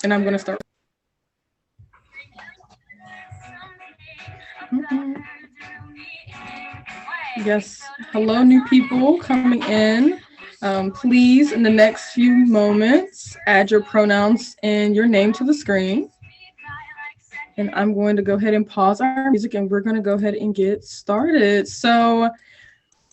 And I'm going to start. Yes. Hello, new people coming in. Please, in the next few moments, add your pronouns and your name to the screen. And I'm going to go ahead and pause our music and we're going to go ahead and get started. So,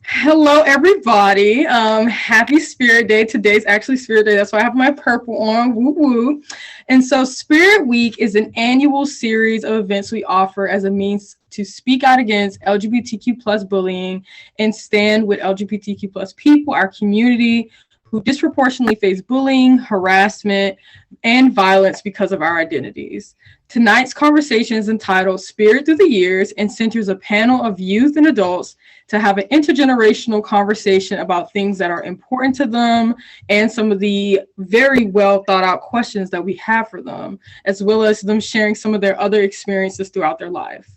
hello, everybody. Happy Spirit Day. Today's actually Spirit Day. That's why I have my purple on. Woo woo. And so Spirit Week is an annual series of events we offer as a means to speak out against LGBTQ plus bullying and stand with LGBTQ plus people, our community, who disproportionately face bullying, harassment, and violence because of our identities. Tonight's conversation is entitled Spirit Through the Years and centers a panel of youth and adults to have an intergenerational conversation about things that are important to them and some of the very well thought out questions that we have for them, as well as them sharing some of their other experiences throughout their life.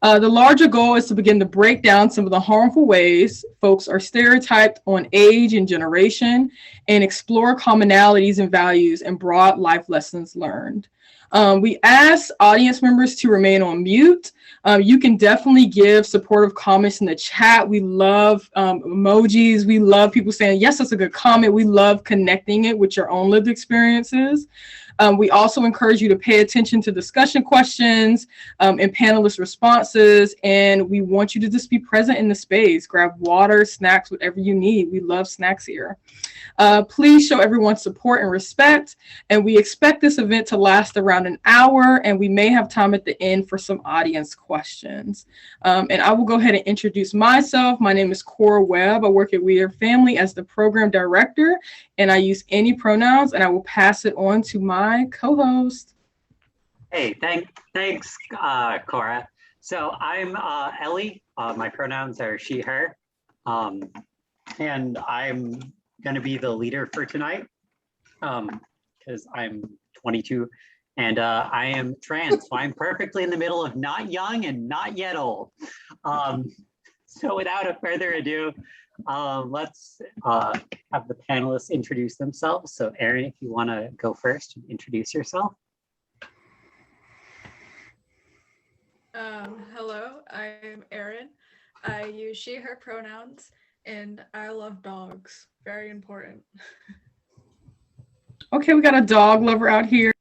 The larger goal is to begin to break down some of the harmful ways folks are stereotyped on age and generation and explore commonalities and values and broad life lessons learned. We ask audience members to remain on mute. You can definitely give supportive comments in the chat. We love emojis. We love people saying, yes, that's a good comment. We love connecting it with your own lived experiences. We also encourage you to pay attention to discussion questions and panelist responses. And we want you to just be present in the space. Grab water, snacks, whatever you need. We love snacks here. Please show everyone support and respect. And we expect this event to last around an hour. And we may have time at the end for some audience questions. And I will go ahead and introduce myself. My name is Cora Webb. I work at We Are Family as the program director. And I use any pronouns, and I will pass it on to my co-host. Hey, thanks, Cora. So I'm Ellie. My pronouns are she, her. And I'm going to be the leader for tonight because I'm 22 and I am trans. So I'm perfectly in the middle of not young and not yet old. So without a further ado, let's have the panelists introduce themselves. So Erin, if you want to go first and introduce yourself. Hello, I'm Erin. I use she, her pronouns, and I love dogs. Very important. Okay, we got a dog lover out here.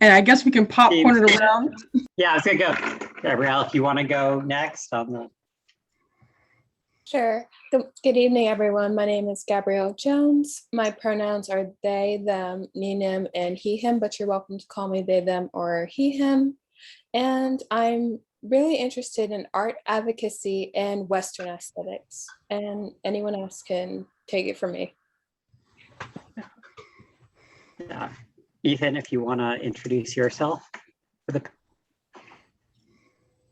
And I guess we can popcorn it around. Yeah, I was gonna go. Gabrielle, if you want to go next on the. Sure. Good evening, everyone. My name is Gabrielle Jones. My pronouns are they, them, me, him, and he, him, but you're welcome to call me they, them, or he, him. And I'm really interested in art advocacy and Western aesthetics. And anyone else can take it from me. Yeah. Ethan, if you want to introduce yourself.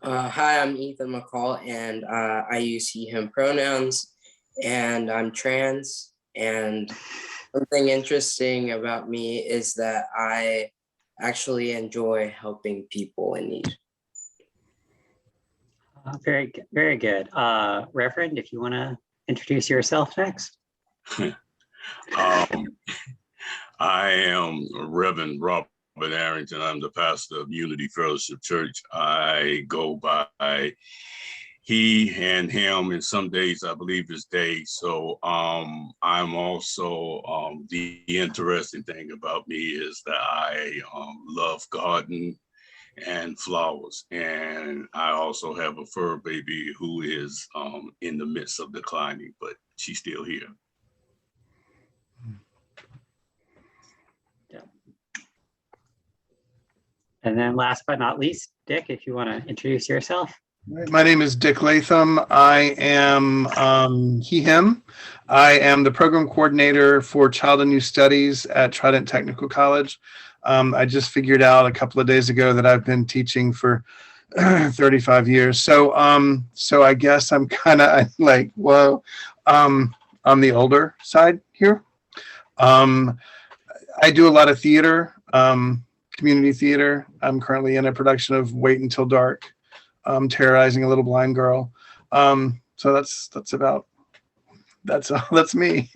Hi, I'm Ethan McCall, and I use he, him pronouns, and I'm trans. And something interesting about me is that I actually enjoy helping people in need. Very good. Reverend, if you want to introduce yourself next. I am Reverend Robert Arrington. I'm the pastor of Unity Fellowship Church. I go by he and him, and some days I believe it's they. So I'm also, the interesting thing about me is that I love garden and flowers. And I also have a fur baby who is in the midst of declining, but she's still here. And then last but not least, Dick, if you want to introduce yourself. My name is Dick Latham. I am he, him. I am the program coordinator for Child and Youth Studies at Trident Technical College. I just figured out a couple of days ago that I've been teaching for 35 years. So I guess I'm kind of like, whoa, on the older side here. I do a lot of theater. Community theater. I'm currently in a production of Wait Until Dark, terrorizing a little blind girl. So that's about That's all. That's me.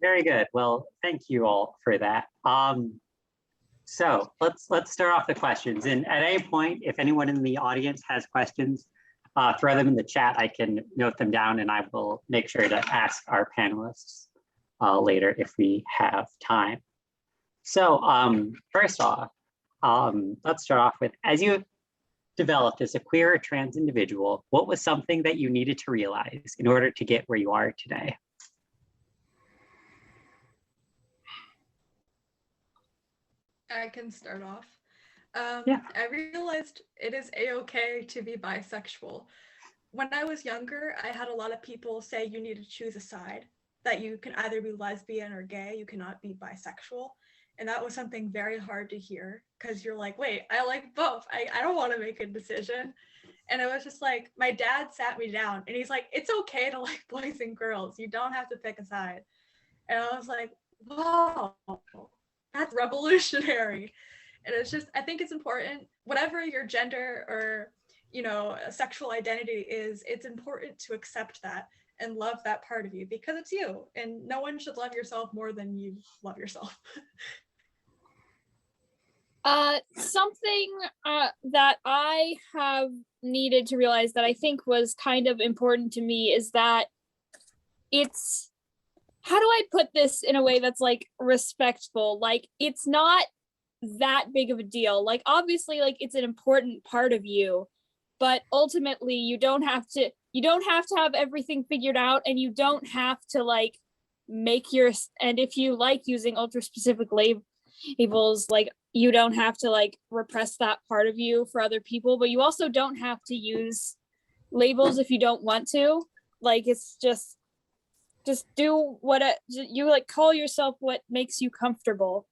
Very good. Well, thank you all for that. So let's start off the questions. And at any point, if anyone in the audience has questions, throw them in the chat. I can note them down, and I will make sure to ask our panelists later if we have time. So first off, let's start off with, as you developed as a queer or trans individual, what was something that you needed to realize in order to get where you are today? I can start off. Yeah. I realized it is a-okay to be bisexual. When I was younger, I had a lot of people say you need to choose a side, that you can either be lesbian or gay, you cannot be bisexual. And that was something very hard to hear, because you're like, wait, I like both. I don't want to make a decision. And it was just like, my dad sat me down and he's like, it's okay to like boys and girls. You don't have to pick a side. And I was like, whoa, that's revolutionary. And it's just, I think it's important, whatever your gender or, you know, sexual identity is, it's important to accept that and love that part of you, because it's you, and no one should love yourself more than you love yourself. Something that I have needed to realize that I think was kind of important to me is that it's, how do I put this in a way that's like respectful? Like, it's not that big of a deal. Like, obviously, like, it's an important part of you, but ultimately you don't have to have everything figured out, and you don't have to like make your, and if you like using ultra specific labels, like, you don't have to like repress that part of you for other people, but you also don't have to use labels if you don't want to. Like, it's just do what you like, call yourself what makes you comfortable.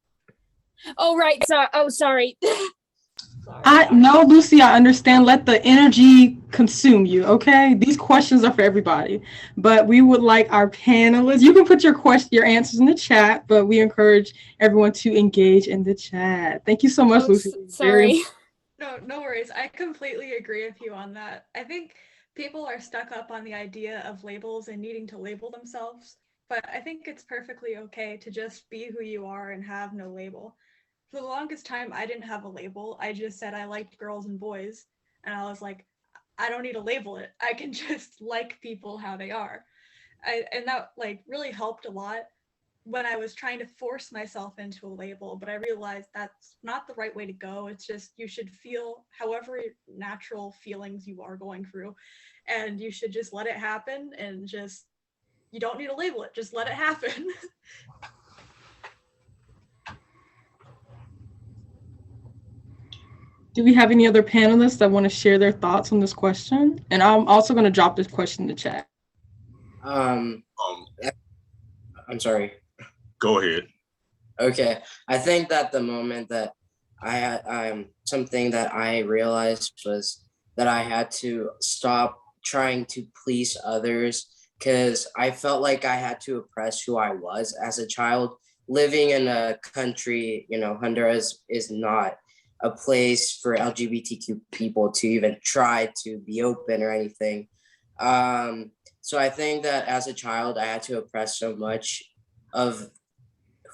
Oh, right. So, oh, sorry. No, Lucy, I understand. Let the energy consume you, okay? These questions are for everybody, but we would like our panelists. You can put your answers in the chat, but we encourage everyone to engage in the chat. Thank you so much, Lucy. Sorry. No worries. I completely agree with you on that. I think people are stuck up on the idea of labels and needing to label themselves, but I think it's perfectly okay to just be who you are and have no label. For the longest time, I didn't have a label. I just said I liked girls and boys. And I was like, I don't need to label it. I can just like people how they are. And that like really helped a lot when I was trying to force myself into a label, but I realized that's not the right way to go. It's just, you should feel however natural feelings you are going through, and you should just let it happen, and just, you don't need to label it, just let it happen. Do we have any other panelists that want to share their thoughts on this question? And I'm also going to drop this question in the chat. I'm sorry. Go ahead. Okay. I think that the moment that I had, something that I realized was that I had to stop trying to please others, because I felt like I had to oppress who I was as a child. Living in a country, you know, Honduras is not a place for LGBTQ people to even try to be open or anything. So I think that as a child, I had to oppress so much of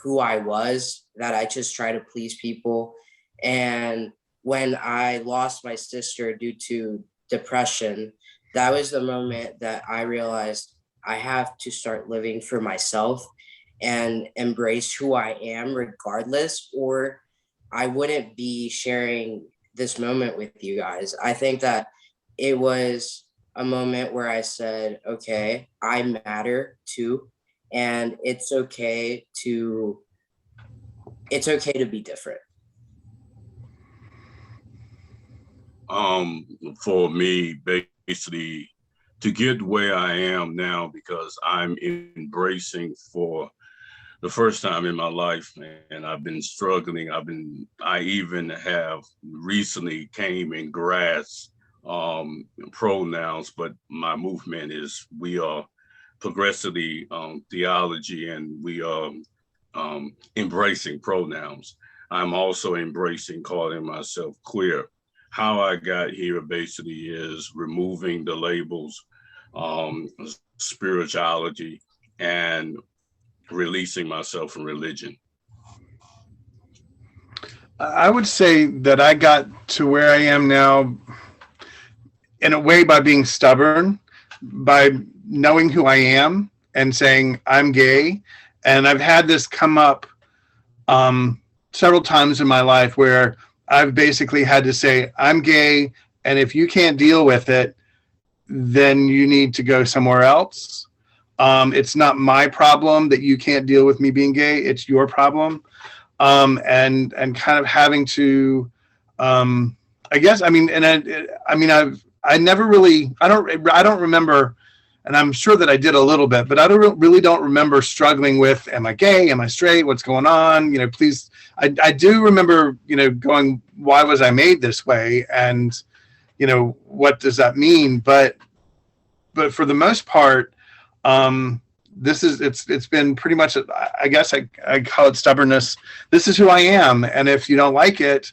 who I was that I just try to please people. And when I lost my sister due to depression, that was the moment that I realized I have to start living for myself and embrace who I am regardless, or I wouldn't be sharing this moment with you guys. I think that it was a moment where I said, okay, I matter too. And it's okay to be different. For me, basically, to get where I am now, because I'm embracing for the first time in my life, and I've been struggling. I even have recently came and grasped pronouns, but my movement is, we are progressively theology, and we are embracing pronouns. I'm also embracing calling myself queer. how I got here basically is removing the labels, spirituality, and releasing myself from religion. I would say that I got to where I am now in a way by being stubborn, by knowing who I am and saying I'm gay. And I've had this come up several times in my life where I've basically had to say I'm gay, and if you can't deal with it, then you need to go somewhere else. It's not my problem that you can't deal with me being gay. It's your problem. And kind of having to, I guess, I mean, I never really, I don't remember, and I'm sure that I did a little bit, but I really don't remember struggling with, am I gay? Am I straight? What's going on? You know, please, I do remember, you know, going, why was I made this way? And, you know, what does that mean? But for the most part, it's been pretty much, I guess I call it stubbornness. This is who I am. And if you don't like it,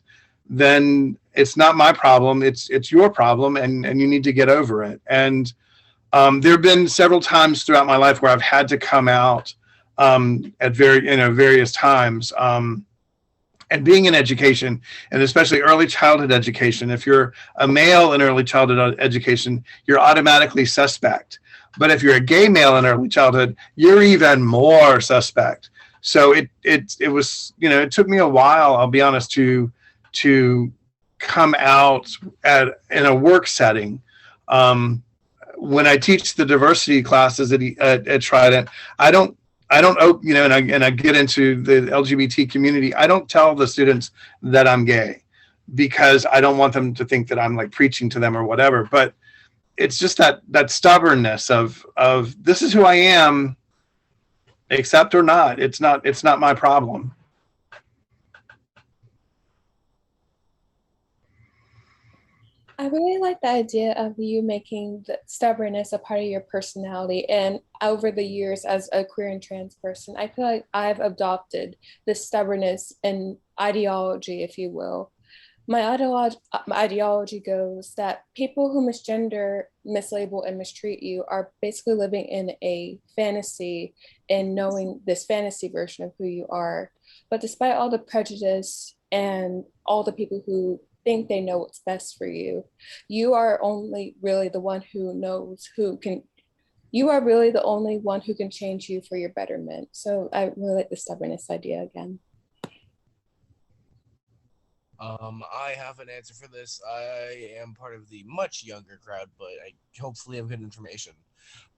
then it's not my problem. It's your problem, and you need to get over it. And there have been several times throughout my life where I've had to come out at various times. And being in education, and especially early childhood education, if you're a male in early childhood education, you're automatically suspect. But if you're a gay male in early childhood, you're even more suspect. So it was, you know, it took me a while, I'll be honest, to come out in a work setting. When I teach the diversity classes at Trident, I don't, you know, and I get into the LGBT community, I don't tell the students that I'm gay because I don't want them to think that I'm like preaching to them or whatever. But it's just that stubbornness of this is who I am, accept or not. It's not my problem. I really like the idea of you making the stubbornness a part of your personality. And over the years, as a queer and trans person, I feel like I've adopted this stubbornness and ideology, if you will. My ideology goes that people who misgender, mislabel, and mistreat you are basically living in a fantasy and knowing this fantasy version of who you are. But despite all the prejudice and all the people who think they know what's best for you, you are only really the one who knows you are really the only one who can change you for your betterment. So I really like the stubbornness idea again. I have an answer for this. I am part of the much younger crowd, but I hopefully have good information.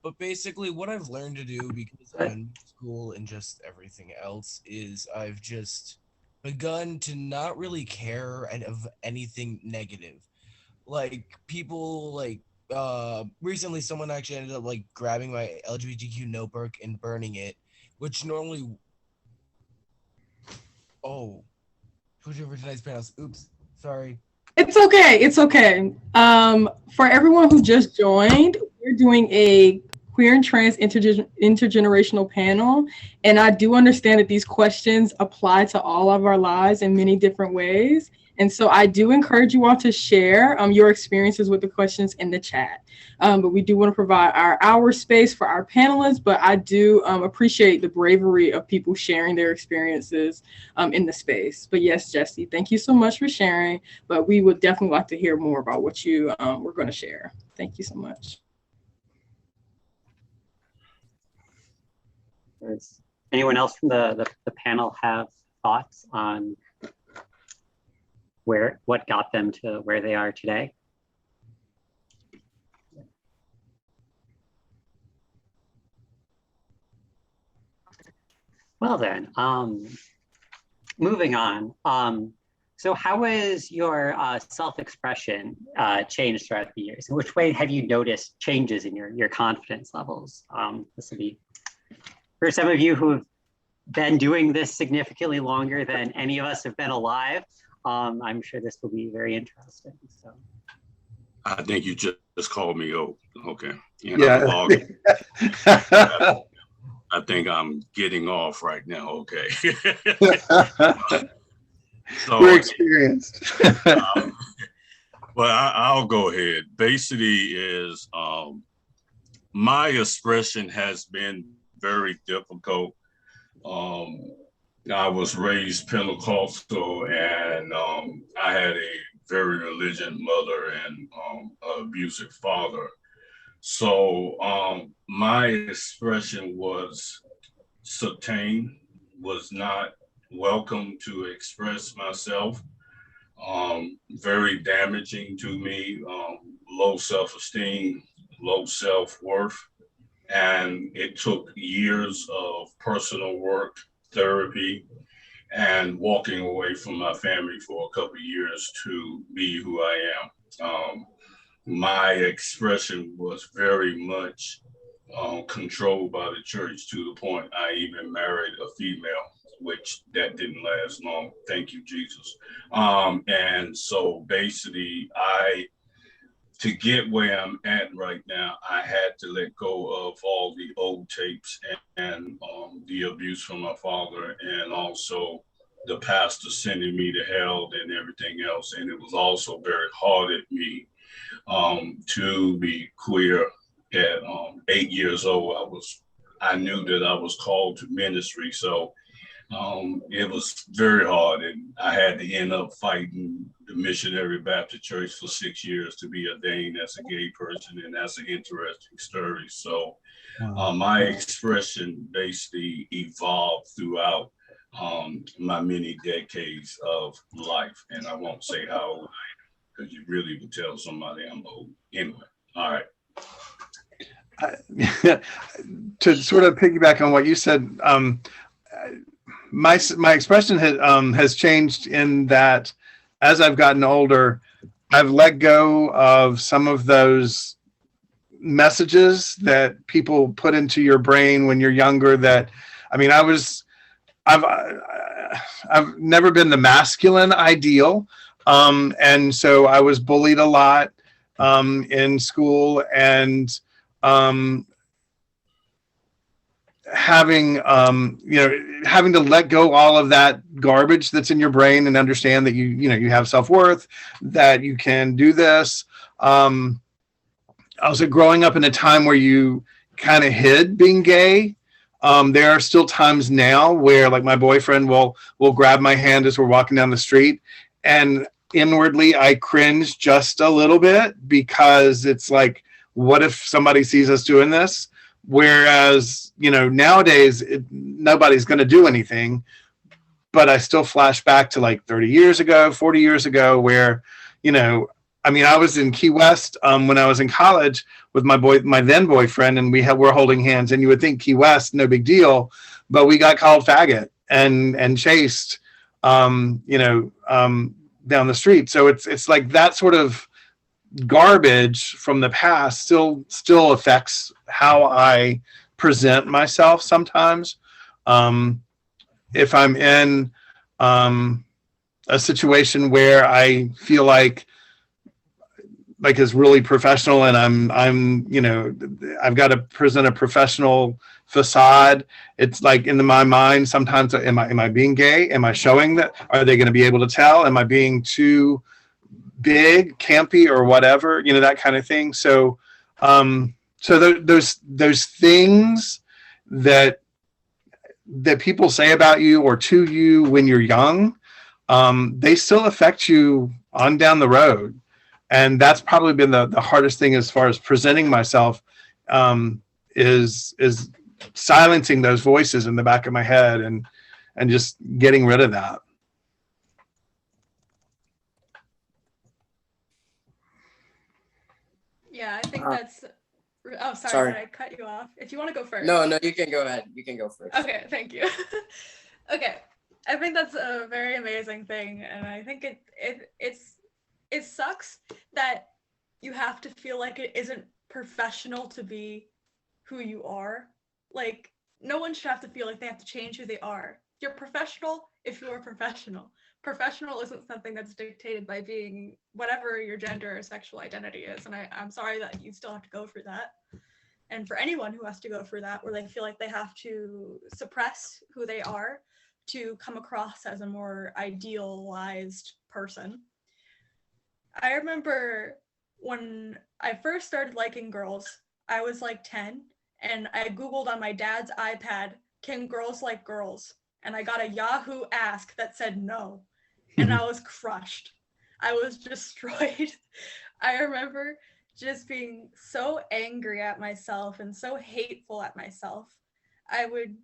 But basically what I've learned to do, because I'm in school and just everything else, is I've just begun to not really care of anything negative. Like people like recently someone actually ended up like grabbing my LGBTQ notebook and burning it, which normally switch over to tonight's panels. Oops, sorry. It's okay. It's okay. For everyone who just joined, we're doing a queer and trans intergenerational panel. And I do understand that these questions apply to all of our lives in many different ways. And so I do encourage you all to share your experiences with the questions in the chat. But we do want to provide our space for our panelists, but I do appreciate the bravery of people sharing their experiences in the space. But yes, Jesse, thank you so much for sharing, but we would definitely like to hear more about what you were going to share. Thank you so much. Does anyone else from the panel have thoughts on what got them to where they are today? Well then, moving on. So how has your self-expression changed throughout the years? In which way have you noticed changes in your confidence levels? This will be for some of you who have been doing this significantly longer than any of us have been alive. I'm sure this will be very interesting. So, I think you just called me old. Okay. Yeah. I think I'm getting off right now. Okay. So, we're experienced. But I'll go ahead. Basically is my expression has been very difficult. I was raised Pentecostal, and I had a very religious mother and an abusive father. So my expression was subtain, was not welcome to express myself. Very damaging to me, low self-esteem, low self-worth. And it took years of personal work, therapy, and walking away from my family for a couple of years to be who I am. My expression was very much controlled by the church to the point I even married a female, which that didn't last long. Thank you, Jesus. And so basically, to get where I'm at right now, I had to let go of all the old tapes and the abuse from my father, and also the pastor sending me to hell and everything else. And it was also very hard at me to be queer. At 8 years old, I knew that I was called to ministry. So it was very hard, and I had to end up fighting the Missionary Baptist Church for 6 years to be ordained as a gay person, and that's an interesting story. So my expression basically evolved throughout my many decades of life, and I won't say how old I am because you really would tell somebody I'm old. Anyway, all right. To sort of piggyback on what you said, my expression has changed in that as I've gotten older, I've let go of some of those messages that people put into your brain when you're younger. That, I mean, I've never been the masculine ideal, and so I was bullied a lot in school, and having to let go all of that garbage that's in your brain and understand that you have self-worth, that you can do this. Also growing up in a time where you kind of hid being gay. There are still times now where, like, my boyfriend will grab my hand as we're walking down the street, and inwardly I cringe just a little bit, because it's like, what if somebody sees us doing this? Whereas, nowadays nobody's going to do anything, but I still flash back to like 30 years ago, 40 years ago, where, I was in Key West when I was in college with my then boyfriend, and we're holding hands, and you would think Key West, no big deal, but we got called faggot and chased, down the street. So it's like that sort of garbage from the past still affects how I present myself sometimes. If I'm in a situation where I feel like is really professional, and I've got to present a professional facade, it's like, in my mind sometimes, am I being gay? Am I showing that? Are they going to be able to tell? Am I being too big, campy, or whatever, that kind of thing. So those things that people say about you or to you when you're young, they still affect you on down the road. And that's probably been the hardest thing as far as presenting myself, is silencing those voices in the back of my head and just getting rid of that. Yeah, I think that's. Oh, sorry, did I cut you off? If you want to go first. No, you can go ahead. You can go first. Okay, thank you. Okay, I think that's a very amazing thing, and I think it sucks that you have to feel like it isn't professional to be who you are. Like, no one should have to feel like they have to change who they are. You're professional if you're professional. Professional isn't something that's dictated by being whatever your gender or sexual identity is. And I'm sorry that you still have to go through that. And for anyone who has to go through that, where they feel like they have to suppress who they are to come across as a more idealized person, I remember when I first started liking girls, I was like 10, and I Googled on my dad's iPad, can girls like girls? And I got a Yahoo ask that said no. And I was crushed. I was destroyed. I remember just being so angry at myself and so hateful at myself. I would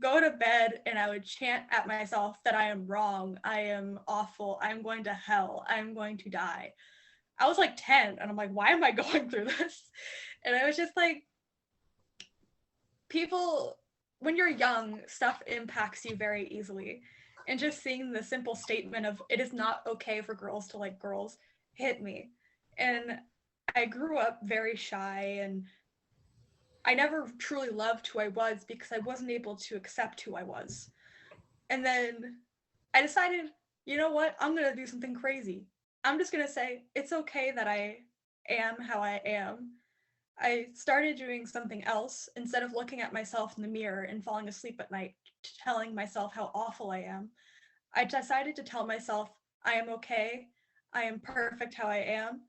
go to bed and I would chant at myself that I am wrong, I am awful, I'm going to hell, I'm going to die. I was like 10 and I'm like, why am I going through this? And I was just like, people, when you're young, stuff impacts you very easily. And just seeing the simple statement of it is not okay for girls to like girls hit me. And I grew up very shy and I never truly loved who I was because I wasn't able to accept who I was. And then I decided, you know what? I'm going to do something crazy. I'm just going to say, it's okay that I am how I am. I started doing something else instead of looking at myself in the mirror and falling asleep at night, telling myself how awful I am. I decided to tell myself, I am okay. I am perfect how I am.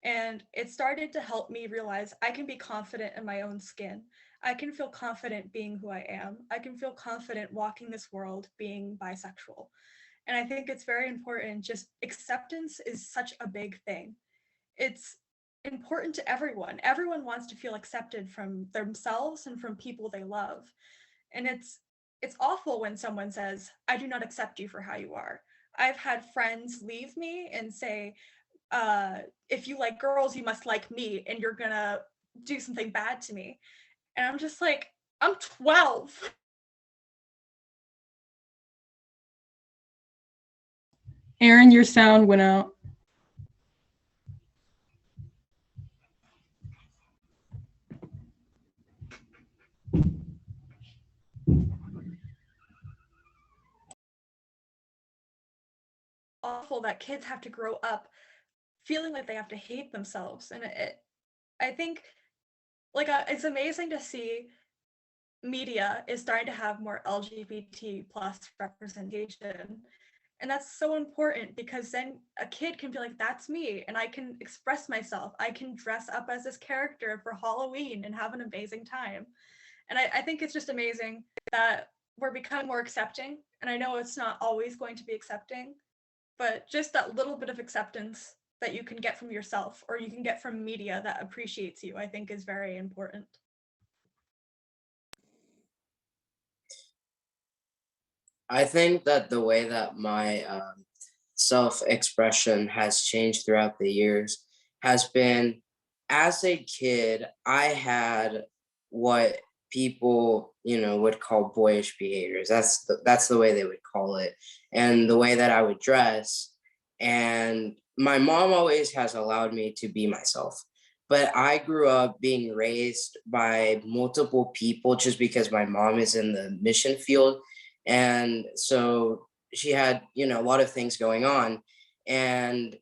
And it started to help me realize I can be confident in my own skin. I can feel confident being who I am. I can feel confident walking this world being bisexual. And I think it's very important. Just acceptance is such a big thing. It's important to everyone. Everyone wants to feel accepted from themselves and from people they love. And it's awful when someone says, I do not accept you for how you are. I've had friends leave me and say, if you like girls, you must like me, and you're gonna do something bad to me. And I'm just like, I'm 12. Aaron, your sound went out. Awful that kids have to grow up feeling like they have to hate themselves. And I think, like, it's amazing to see media is starting to have more LGBT plus representation. And that's so important because then a kid can feel like that's me and I can express myself. I can dress up as this character for Halloween and have an amazing time. And I think it's just amazing that we're becoming more accepting. And I know it's not always going to be accepting, but just that little bit of acceptance that you can get from yourself or you can get from media that appreciates you, I think is very important. I think that the way that my self-expression has changed throughout the years has been, as a kid, I had what people, would call boyish behaviors. That's the way they would call it, and the way that I would dress. And my mom always has allowed me to be myself. But I grew up being raised by multiple people just because my mom is in the mission field. And so she had, a lot of things going on. And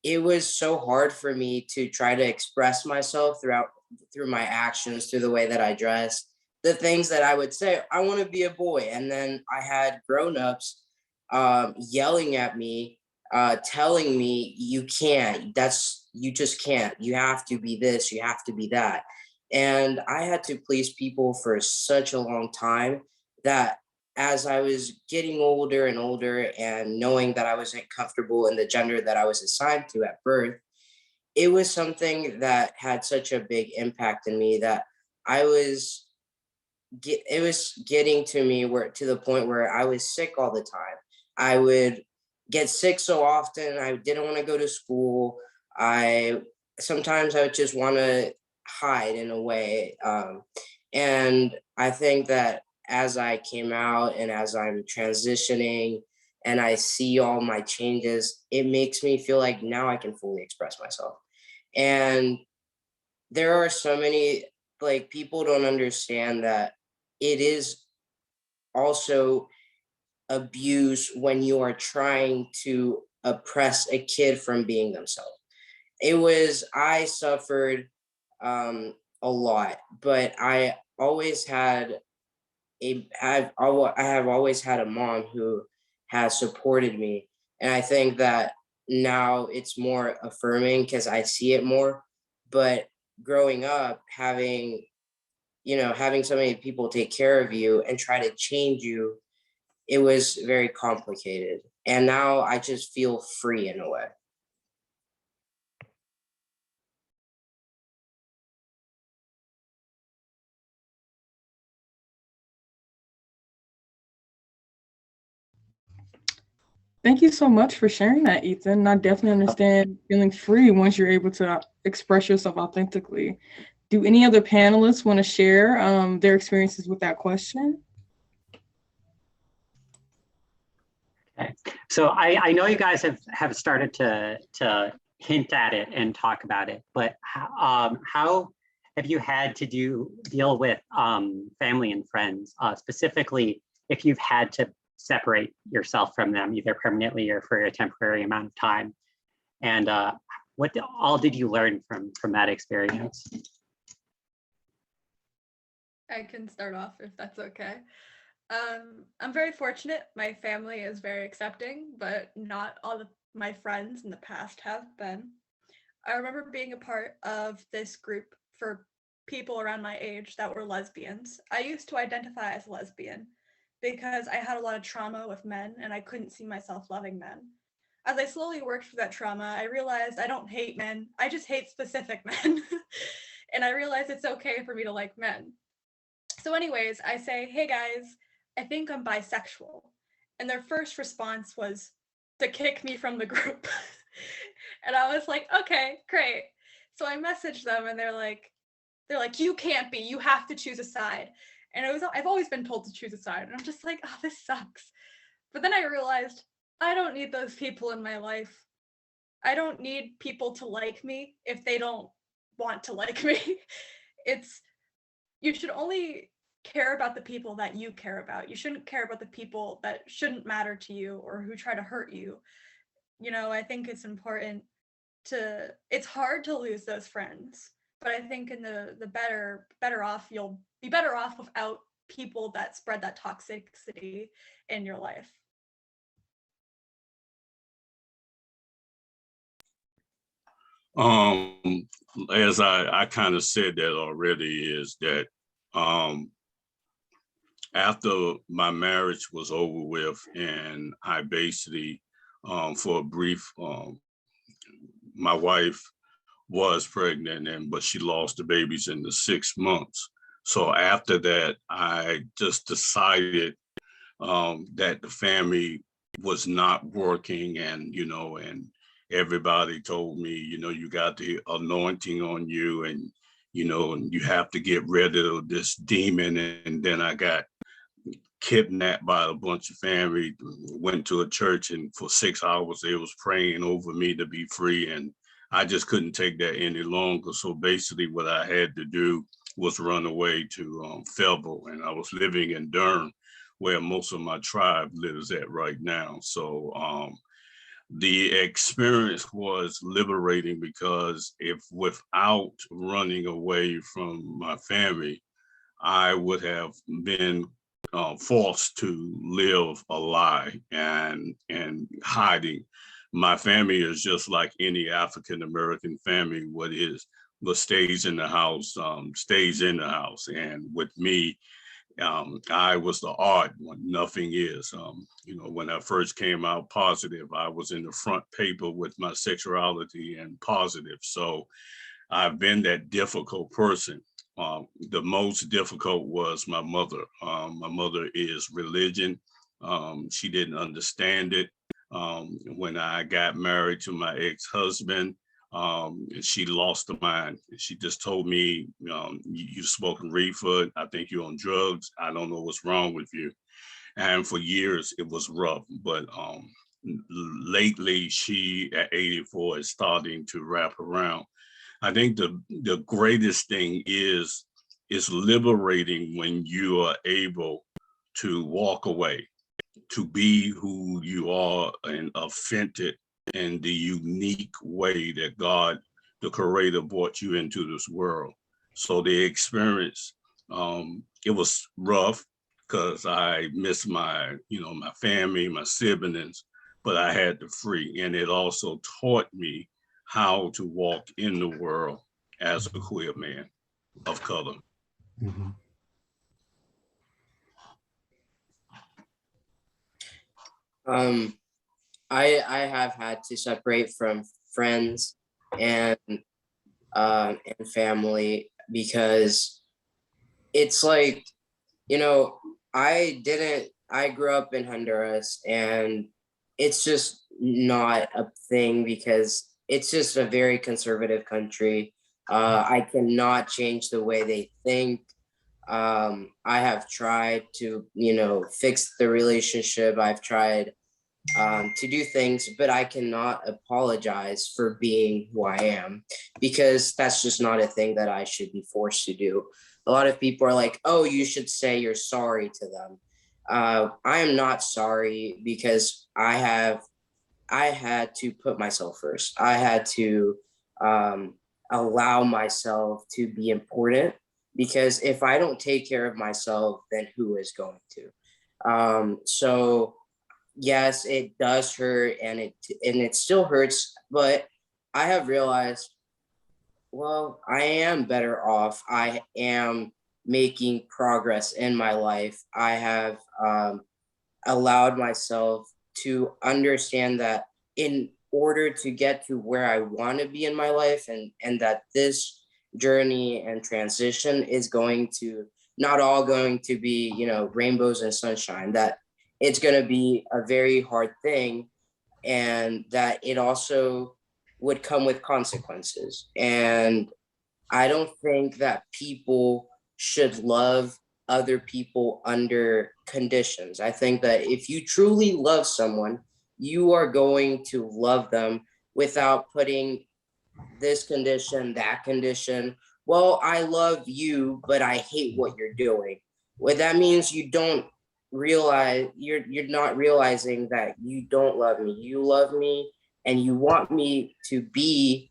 it was so hard for me to try to express myself through my actions, through the way that I dress, the things that I would say, I want to be a boy. And then I had grown-ups yelling at me, telling me, you can't, you just can't, you have to be this, you have to be that. And I had to please people for such a long time that as I was getting older and older and knowing that I wasn't comfortable in the gender that I was assigned to at birth, it was something that had such a big impact in me that it was getting to me to the point where I was sick all the time. I would get sick so often. I didn't want to go to school. Sometimes I would just want to hide in a way. And I think that as I came out and as I'm transitioning and I see all my changes, it makes me feel like now I can fully express myself. And there are so many, like, people don't understand that it is also abuse when you are trying to oppress a kid from being themselves. I suffered a lot, but I have always had a mom who has supported me. And I think that now it's more affirming because I see it more. But growing up, having so many people take care of you and try to change you, it was very complicated. And now I just feel free in a way. Thank you so much for sharing that, Ethan. I definitely understand feeling free once you're able to express yourself authentically. Do any other panelists want to share their experiences with that question? Okay. So I know you guys have started to hint at it and talk about it, but how have you had to deal with family and friends, specifically if you've had to separate yourself from them either permanently or for a temporary amount of time? And what all did you learn from that experience? I can start off if that's okay. I'm very fortunate. My family is very accepting, but not all of my friends in the past have been. I remember being a part of this group for people around my age that were lesbians. I used to identify as lesbian because I had a lot of trauma with men and I couldn't see myself loving men. As I slowly worked through that trauma, I realized I don't hate men, I just hate specific men. And I realized it's okay for me to like men. So anyways, I say, hey guys, I think I'm bisexual. And their first response was to kick me from the group. And I was like, okay, great. So I messaged them and they're like, you can't be, you have to choose a side. And I've always been told to choose a side. And I'm just like, oh, this sucks. But then I realized I don't need those people in my life. I don't need people to like me if they don't want to like me. You should only care about the people that you care about. You shouldn't care about the people that shouldn't matter to you or who try to hurt you. I think it's important it's hard to lose those friends, but I think in the better off, you'll be better off without people that spread that toxicity in your life. As I kind of said that already, is that after my marriage was over with and I basically, for a brief, my wife was pregnant, but she lost the babies in the 6 months. So after that, I just decided that the family was not working, and everybody told me, you got the anointing on you, and and you have to get rid of this demon. And then I got kidnapped by a bunch of family, went to a church, and for 6 hours they was praying over me to be free, and I just couldn't take that any longer. So basically what I had to do was run away to Fayetteville, and I was living in Durham, where most of my tribe lives at right now. So the experience was liberating, because if without running away from my family, I would have been forced to live a lie and hiding. My family is just like any African American family. What stays in the house stays in the house. And with me, I was the odd one. Nothing is. When I first came out positive, I was in the front paper with my sexuality and positive. So I've been that difficult person. The most difficult was my mother. My mother is religion. She didn't understand it. When I got married to my ex-husband, she lost her mind. She just told me, you've smoking reefer. I think you're on drugs. I don't know what's wrong with you. And for years, it was rough. But lately, she at 84 is starting to wrap around. I think the greatest thing is liberating when you are able to walk away, to be who you are and authentic in the unique way that God, the Creator, brought you into this world. So the experience, it was rough because I missed my family, my siblings, but I had the free. And it also taught me how to walk in the world as a queer man of color. Mhm. I have had to separate from friends and family because it's like, I grew up in Honduras, and it's just not a thing because it's just a very conservative country. I cannot change the way they think. I have tried to, fix the relationship. I've tried to do things, but I cannot apologize for being who I am because that's just not a thing that I should be forced to do. A lot of people are like, oh, you should say you're sorry to them. I am not sorry because I had to put myself first. I had to allow myself to be important because if I don't take care of myself, then who is going to? So yes, it does hurt, and it still hurts, but I have realized, well, I am better off. I am making progress in my life. I have allowed myself to understand that in order to get to where I want to be in my life, and that this journey and transition is not all going to be, rainbows and sunshine, that it's going to be a very hard thing, and that it also would come with consequences. And I don't think that people should love other people under conditions. I think that if you truly love someone, you are going to love them without putting this condition, that condition. Well, I love you, but I hate what you're doing. Well, that means you don't realize you're not realizing that you don't love me. You love me and you want me to be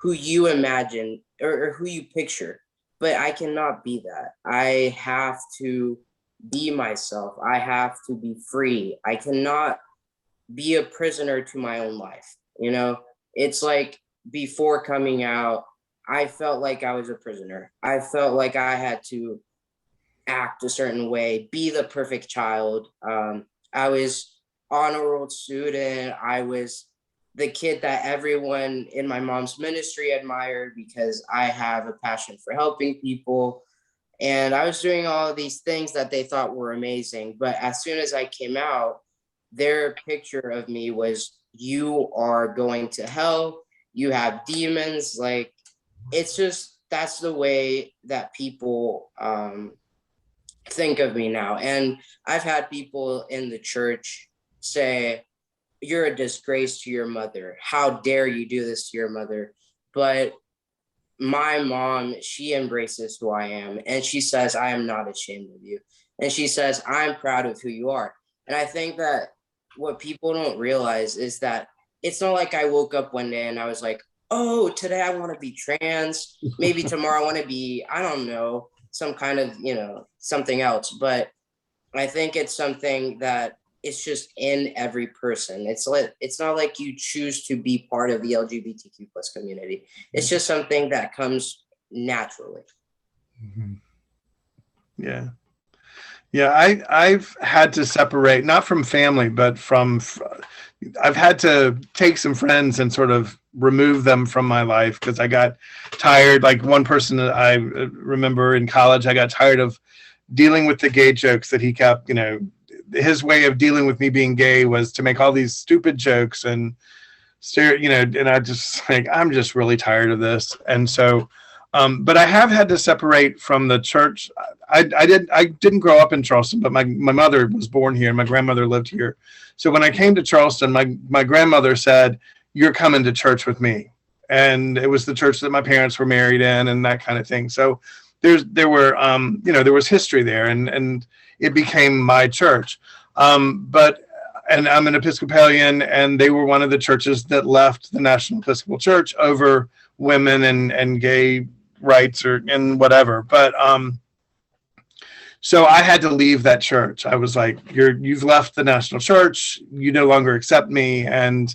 who you imagine or who you picture, but I cannot be that. I have to be myself. I have to be free. I cannot be a prisoner to my own life. It's like before coming out, I felt like I was a prisoner. I felt like I had to act a certain way, be the perfect child. I was honor roll student. I was the kid that everyone in my mom's ministry admired because I have a passion for helping people. And I was doing all of these things that they thought were amazing. But as soon as I came out, their picture of me was, you are going to hell. You have demons. Like, it's just, that's the way that people think of me now. And I've had people in the church say, you're a disgrace to your mother. How dare you do this to your mother? But my mom, she embraces who I am. And she says, I am not ashamed of you. And she says, I'm proud of who you are. And I think that what people don't realize is that it's not like I woke up one day and I was like, oh, today I want to be trans. Maybe tomorrow I want to be, I don't know, some kind of, something else. But I think it's something that it's just in every person. It's not like you choose to be part of the LGBTQ plus community. It's just something that comes naturally. Mm-hmm. Yeah. Yeah, I've had to separate, not from family, but I've had to take some friends and sort of remove them from my life because I got tired. Like one person that I remember in college, I got tired of dealing with the gay jokes that he kept, his way of dealing with me being gay was to make all these stupid jokes and and I just like, I'm just really tired of this. And so, but I have had to separate from the church. I didn't grow up in Charleston, but my mother was born here and my grandmother lived here. So when I came to Charleston, my grandmother said, you're coming to church with me. And it was the church that my parents were married in and that kind of thing. So there was history there and it became my church. And I'm an Episcopalian, and they were one of the churches that left the National Episcopal Church over women and gay rights and whatever. But So I had to leave that church. I was like, you've left the national church. You no longer accept me. And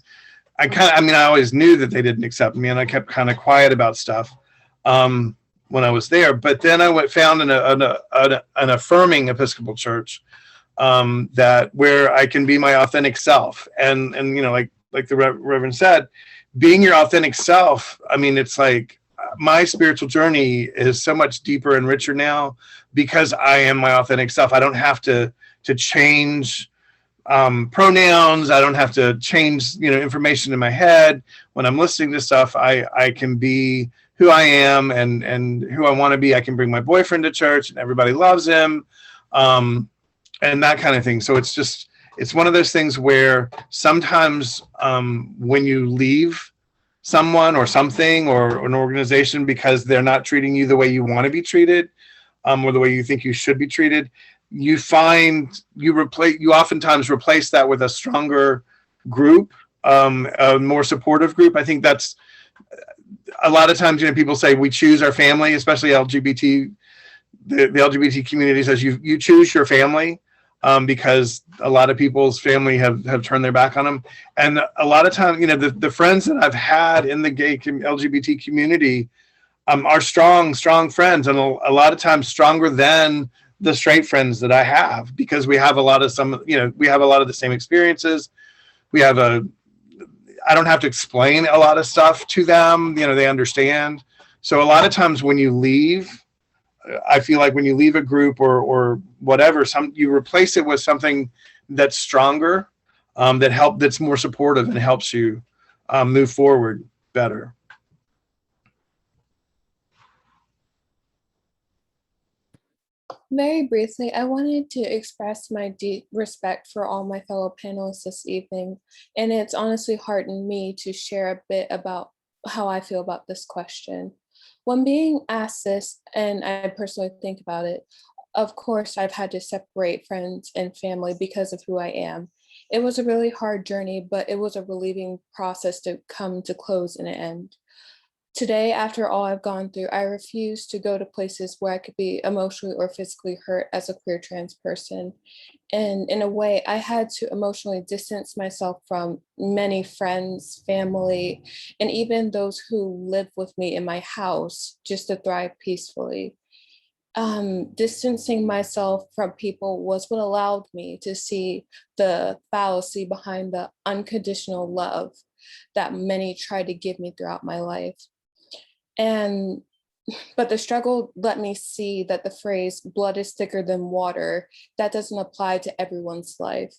I always knew that they didn't accept me, and I kept kind of quiet about stuff when I was there. But then I found an affirming Episcopal church that where I can be my authentic self. And like the Reverend said, being your authentic self, it's like my spiritual journey is so much deeper and richer now because I am my authentic self. I don't have to change pronouns. I don't have to change, information in my head. When I'm listening to stuff, I can be who I am and who I want to be. I can bring my boyfriend to church and everybody loves him. And that kind of thing. So it's one of those things where sometimes when you leave someone or something or an organization because they're not treating you the way you want to be treated, or the way you think you should be treated, you find you oftentimes replace that with a stronger group, a more supportive group. I think that's a lot of times, people say we choose our family, especially LGBT. The LGBT community says you choose your family because a lot of people's family have turned their back on them. And a lot of times, the friends that I've had in the gay LGBT community are strong friends, and a lot of times stronger than the straight friends that I have, because we have a lot of the same experiences. I don't have to explain a lot of stuff to them. They understand. So a lot of times when you leave, I feel like when you leave a group or whatever, you replace it with something that's stronger, that's more supportive and helps you move forward better. Very briefly, I wanted to express my deep respect for all my fellow panelists this evening, and it's honestly heartened me to share a bit about how I feel about this question. When being asked this, and I personally think about it, of course, I've had to separate friends and family because of who I am. It was a really hard journey, but it was a relieving process to come to close in an end. Today, after all I've gone through, I refuse to go to places where I could be emotionally or physically hurt as a queer trans person. And in a way, I had to emotionally distance myself from many friends, family, and even those who live with me in my house just to thrive peacefully. Distancing myself from people was what allowed me to see the fallacy behind the unconditional love that many tried to give me throughout my life. But the struggle let me see that the phrase blood is thicker than water, that doesn't apply to everyone's life.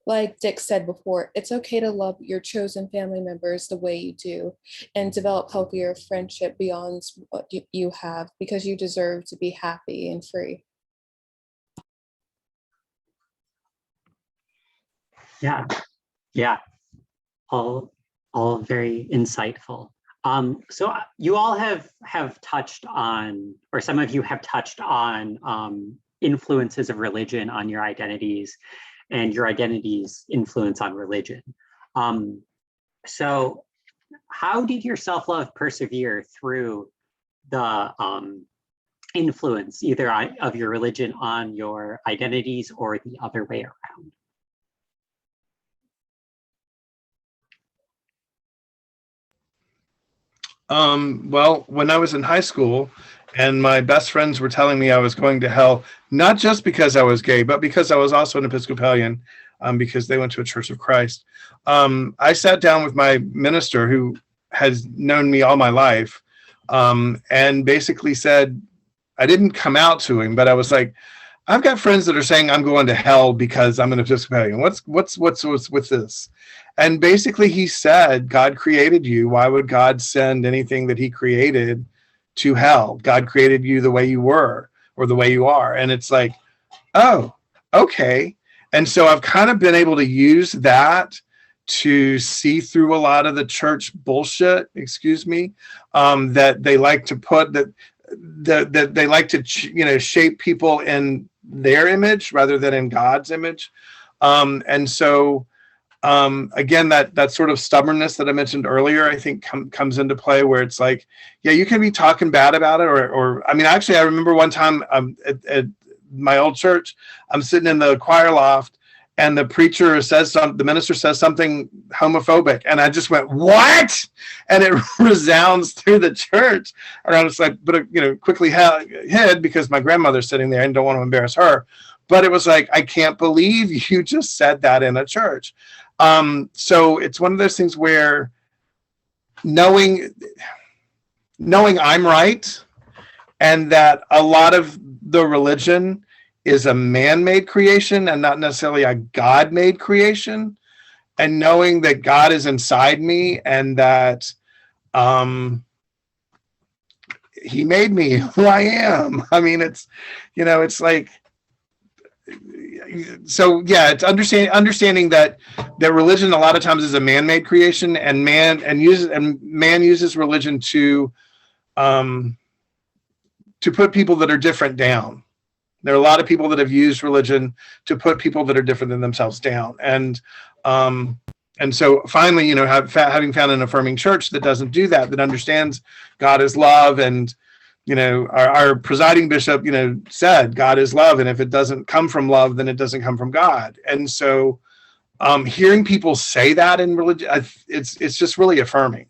Like Dick said before, it's okay to love your chosen family members the way you do and develop healthier friendship beyond what you have, because you deserve to be happy and free. Yeah, all very insightful. So you all have touched on, or some of you have touched on influences of religion on your identities and your identity's influence on religion. So how did your self-love persevere through the influence either of your religion on your identities or the other way around? Well, when I was in high school and my best friends were telling me I was going to hell, not just because I was gay, but because I was also an Episcopalian, because they went to a Church of Christ. I sat down with my minister, who has known me all my life, and basically said, I didn't come out to him, but I was like, I've got friends that are saying I'm going to hell because I'm an Episcopalian. What's with this? And basically he said, God created you. Why would God send anything that he created to hell? God created you the way you were or the way you are. And it's like, oh, okay. And so I've kind of been able to use that to see through a lot of the church bullshit, that they like to put, that they like to, shape people in their image rather than in God's image. And so, again, that sort of stubbornness that I mentioned earlier, I think comes into play, where it's like, yeah, you can be talking bad about it, or I mean, actually, I remember one time my old church, I'm sitting in the choir loft, and the the minister says something homophobic, and I just went, "What?" And it resounds through the church. And I was like, but quickly hid because my grandmother's sitting there and don't want to embarrass her. But it was like, I can't believe you just said that in a church. So it's one of those things where knowing I'm right, and that a lot of the religion is a man-made creation and not necessarily a God-made creation, and knowing that God is inside me and that he made me who I am. I mean, it's like, so yeah, it's understanding that religion a lot of times is a man-made creation, and man uses religion to put people that are different down. There are a lot of people that have used religion to put people that are different than themselves down. And so finally, having found an affirming church that doesn't do that, that understands God is love. And, our presiding bishop, said God is love. And if it doesn't come from love, then it doesn't come from God. And so hearing people say that in religion, it's just really affirming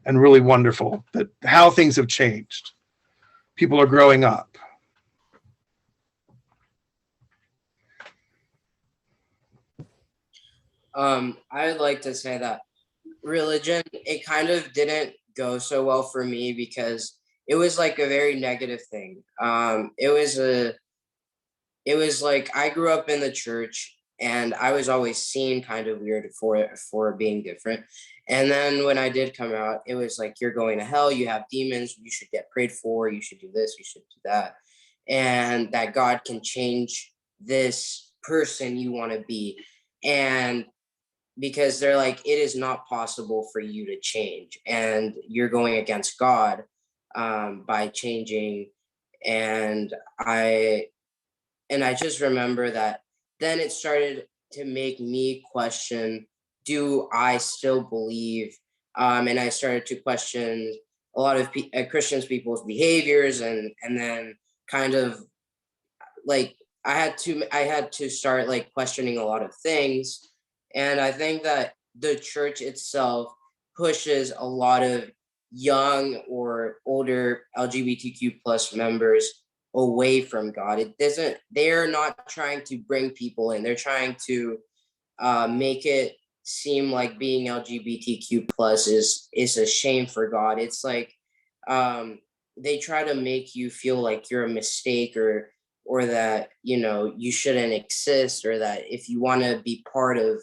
and really wonderful that how things have changed. People are growing up. I would like to say that religion, it kind of didn't go so well for me because it was like a very negative thing. It was like I grew up in the church and I was always seen kind of weird for being different. And then when I did come out, it was like, you're going to hell, you have demons, you should get prayed for, you should do this, you should do that. And that God can change this person you want to be. And because they're like, it is not possible for you to change, and you're going against God by changing. And I just remember that then it started to make me question, do I still believe? And I started to question a lot of Christians people's behaviors, and then kind of like I had to start like questioning a lot of things. And I think that the church itself pushes a lot of young or older LGBTQ plus members away from God. They're not trying to bring people in. They're trying to make it seem like being LGBTQ plus is a shame for God. It's like they try to make you feel like you're a mistake, or that you shouldn't exist, or that if you want to be part of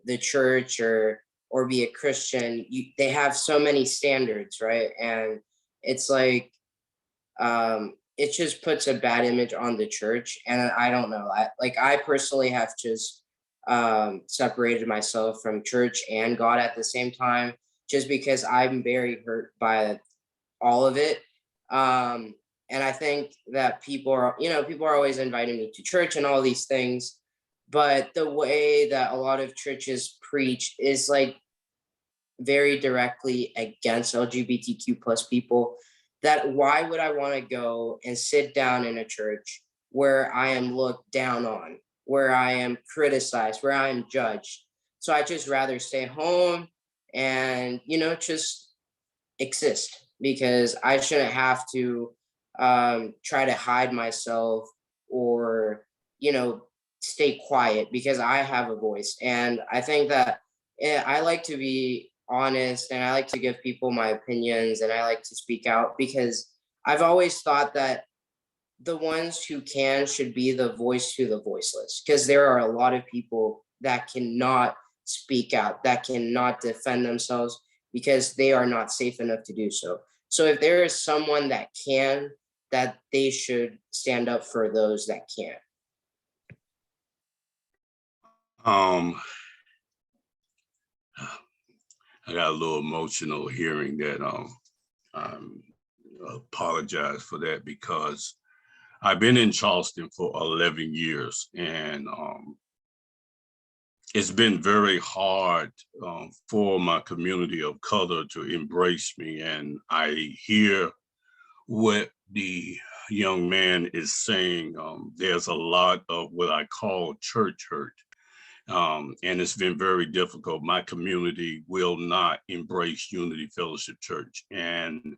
the church or be a Christian, they have so many standards, right? And it's like it just puts a bad image on the church. And I don't know, I personally have just separated myself from church and God at the same time, just because I'm very hurt by all of it. And I think that people are always inviting me to church and all these things, but the way that a lot of churches preach is like very directly against LGBTQ plus people. That why would I want to go and sit down in a church where I am looked down on, where I am criticized, where I am judged? So I just rather stay home and just exist, because I shouldn't have to try to hide myself or stay quiet, because I have a voice. And I think that I like to be honest, and I like to give people my opinions, and I like to speak out, because I've always thought that the ones who can should be the voice to the voiceless, because there are a lot of people that cannot speak out, that cannot defend themselves, because they are not safe enough to do so. So if there is someone that can, that they should stand up for those that can't. I got a little emotional hearing that. I apologize for that, because I've been in Charleston for 11 years, and it's been very hard for my community of color to embrace me. And I hear what the young man is saying, there's a lot of what I call church hurt. And it's been very difficult. My community will not embrace Unity Fellowship Church. And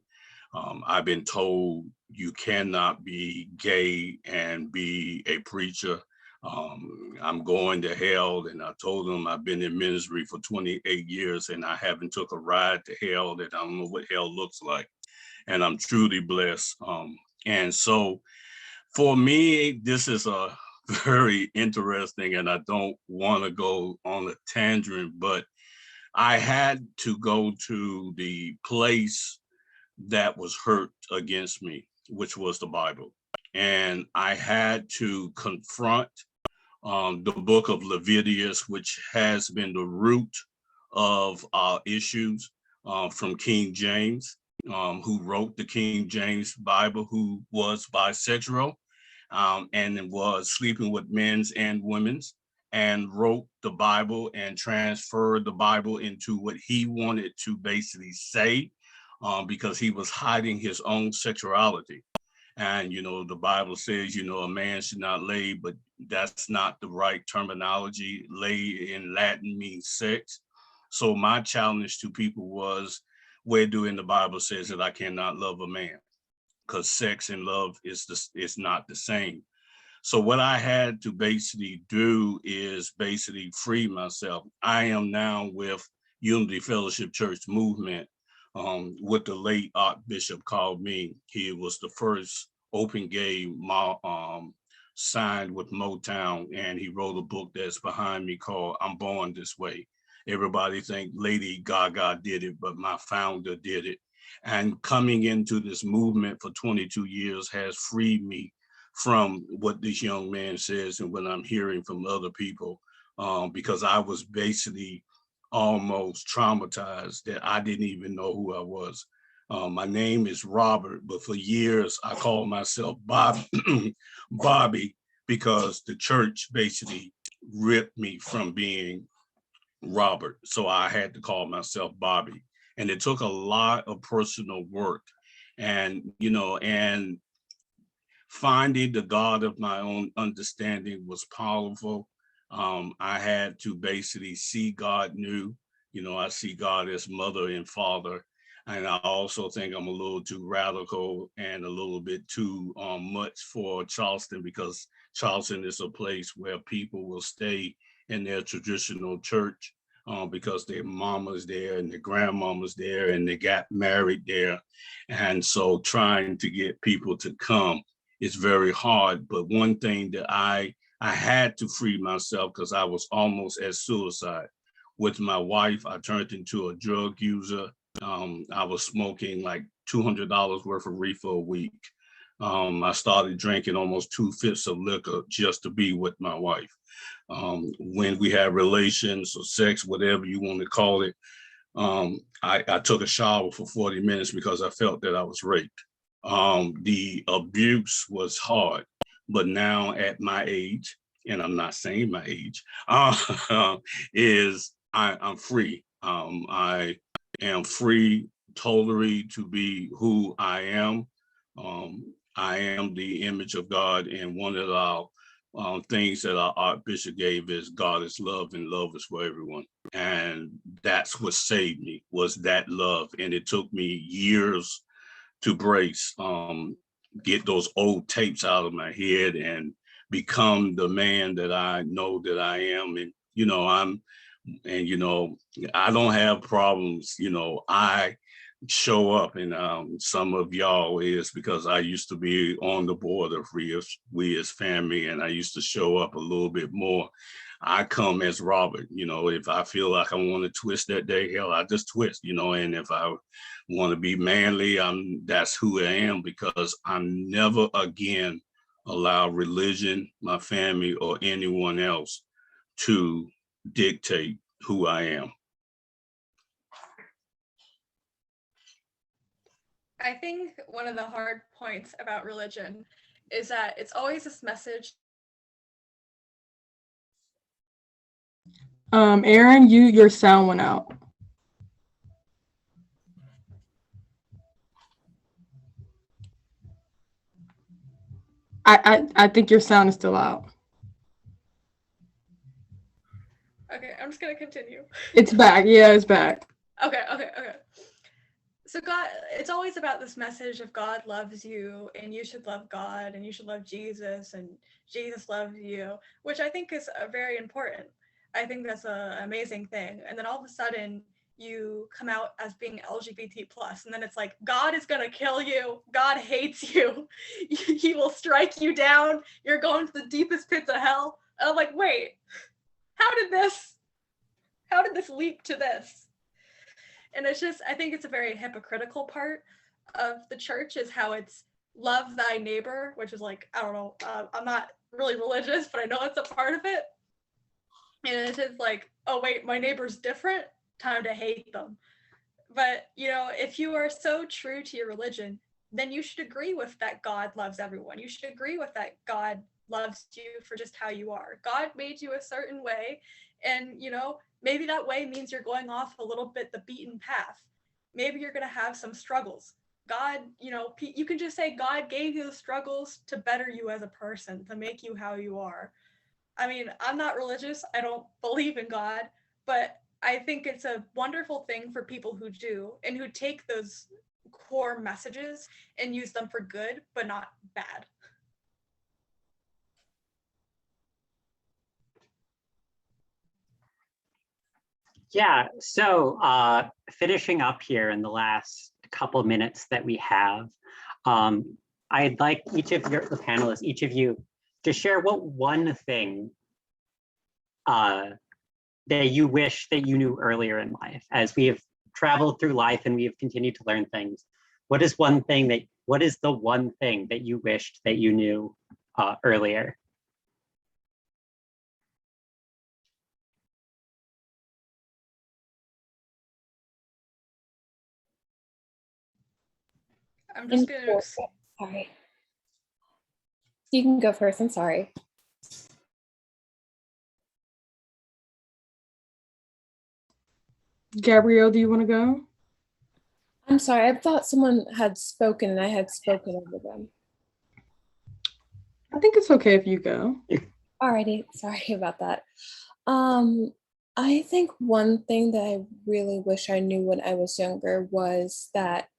I've been told you cannot be gay and be a preacher. I'm going to hell. And I told them I've been in ministry for 28 years and I haven't took a ride to hell, that I don't know what hell looks like. And I'm truly blessed. And so for me, this is a very interesting, and I don't want to go on a tangent, but I had to go to the place that was hurt against me, which was the Bible. And I had to confront the book of Leviticus, which has been the root of our issues from King James, who wrote the King James Bible, who was bisexual and was sleeping with men's and women's, and wrote the Bible and transferred the Bible into what he wanted to basically say, because he was hiding his own sexuality. And, the Bible says, a man should not lay, but that's not the right terminology. Lay in Latin means sex. So my challenge to people was, where do in the Bible says that I cannot love a man? Because sex and love is not the same. So what I had to basically do is basically free myself. I am now with Unity Fellowship Church Movement, what the late Archbishop called me. He was the first open gay signed with Motown, and he wrote a book that's behind me called I'm Born This Way. Everybody think Lady Gaga did it, but my founder did it. And coming into this movement for 22 years has freed me from what this young man says and what I'm hearing from other people, because I was basically almost traumatized that I didn't even know who I was. My name is Robert, but for years I called myself Bobby, Bobby, because the church basically ripped me from being Robert. So I had to call myself Bobby. And it took a lot of personal work and finding the God of my own understanding was powerful. I had to basically see God new. I see God as mother and father. And I also think I'm a little too radical and a little bit too much for Charleston, because Charleston is a place where people will stay in their traditional church because their mama's there and their grandmama's there and they got married there. And so trying to get people to come is very hard. But one thing that I had to free myself, because I was almost at suicide. With my wife, I turned into a drug user. I was smoking like $200 worth of reefer a week. I started drinking almost 2/5 of liquor just to be with my wife. When we had relations or sex, whatever you want to call it, I took a shower for 40 minutes because I felt that I was raped. The abuse was hard, but now at my age, and I'm not saying my age, I'm free. I am free totally to be who I am. I am the image of God, and one of our things that our Archbishop gave is God is love and love is for everyone. And that's what saved me, was that love. And it took me years to brace, get those old tapes out of my head and become the man that I know that I am. And, I don't have problems. I show up, and some of y'all is because I used to be on the board of We as Family, and I used to show up a little bit more. I come as Robert. If I feel like I want to twist that day, hell, I just twist, and if I want to be manly, that's who I am, because I'm never again allow religion, my family, or anyone else to dictate who I am. I think one of the hard points about religion is that it's always this message. Aaron, your sound went out. I think your sound is still out. Okay, I'm just gonna continue. It's back. Yeah, it's back. Okay. So God, it's always about this message of God loves you and you should love God and you should love Jesus and Jesus loves you, which I think is very important. I think that's an amazing thing. And then all of a sudden you come out as being LGBT plus, and then it's like, God is gonna kill you. God hates you. He will strike you down. You're going to the deepest pits of hell. And I'm like, wait, how did this leap to this? And it's just, I think it's a very hypocritical part of the church is how it's love thy neighbor, which is like, I don't know, I'm not really religious, but I know it's a part of it. And it's just like, oh wait, my neighbor's different, time to hate them. But if you are so true to your religion, then you should agree with that God loves everyone. You should agree with that God loves you for just how you are. God made you a certain way, and maybe that way means you're going off a little bit the beaten path. Maybe you're going to have some struggles. God, you can just say God gave you the struggles to better you as a person, to make you how you are. I mean, I'm not religious. I don't believe in God, but I think it's a wonderful thing for people who do and who take those core messages and use them for good, but not bad. Yeah, so finishing up here in the last couple minutes that we have, I'd like the panelists, each of you, to share what one thing that you wish that you knew earlier in life. As we have traveled through life and we have continued to learn things, what is the one thing that you wished that you knew earlier? I'm just gonna. Sorry. You can go first. I'm sorry. Gabrielle, do you want to go? I'm sorry. I thought someone had spoken and I had spoken over them. I think it's okay if you go. Alrighty. Sorry about that. I think one thing that I really wish I knew when I was younger was that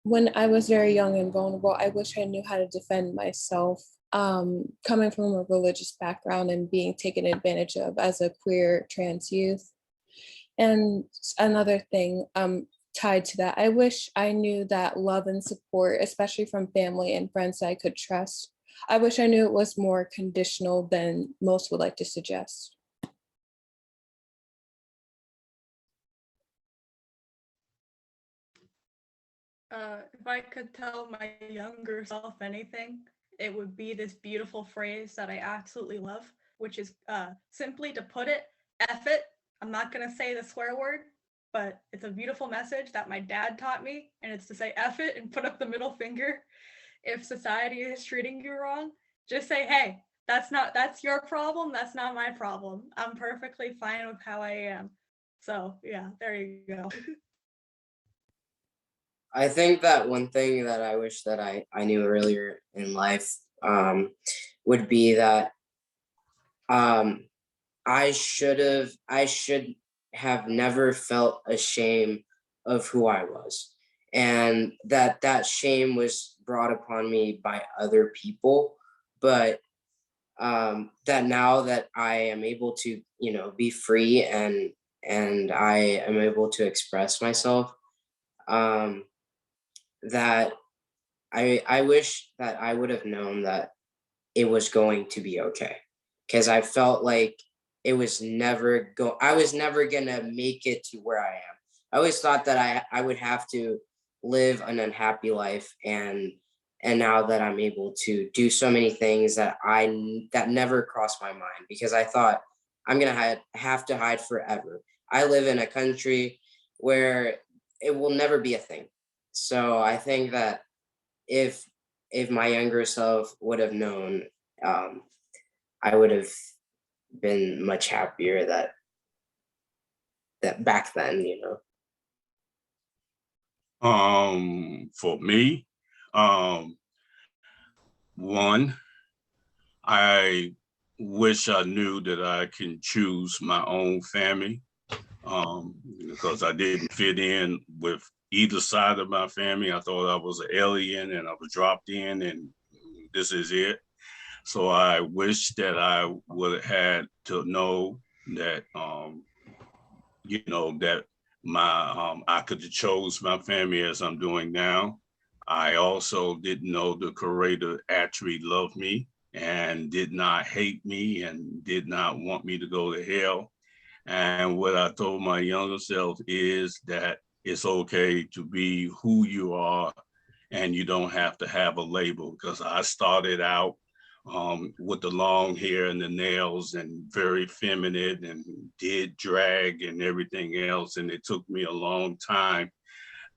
when I was very young and vulnerable, I wish I knew how to defend myself. Coming from a religious background and being taken advantage of as a queer trans youth. And another thing tied to that, I wish I knew that love and support, especially from family and friends that I could trust, I wish I knew it was more conditional than most would like to suggest. If I could tell my younger self anything, it would be this beautiful phrase that I absolutely love, which is simply to put it, F it. I'm not going to say the swear word, but it's a beautiful message that my dad taught me, and it's to say F it and put up the middle finger. If society is treating you wrong, just say, hey, that's your problem. That's not my problem. I'm perfectly fine with how I am. So yeah, there you go. I think that one thing that I wish that I knew earlier in life would be that I should have never felt ashamed of who I was, and that shame was brought upon me by other people, but that now that I am able to be free and I am able to express myself, that I wish that I would have known that it was going to be okay, because I felt like I was never gonna make it to where I am. I always thought that I would have to live an unhappy life, and now that I'm able to do so many things that never crossed my mind, because I thought I'm gonna have to hide forever. I live in a country where it will never be a thing. So I think that if my younger self would have known, I would have been much happier that back then, For me, One, I wish I knew that I can choose my own family, because I didn't fit in with either side of my family. I thought I was an alien and I was dropped in and this is it. So I wish that I would have had to know that, that I could have chose my family as I'm doing now. I also didn't know the Creator actually loved me and did not hate me and did not want me to go to hell. And what I told my younger self is that it's okay to be who you are and you don't have to have a label, because I started out with the long hair and the nails and very feminine and did drag and everything else. And it took me a long time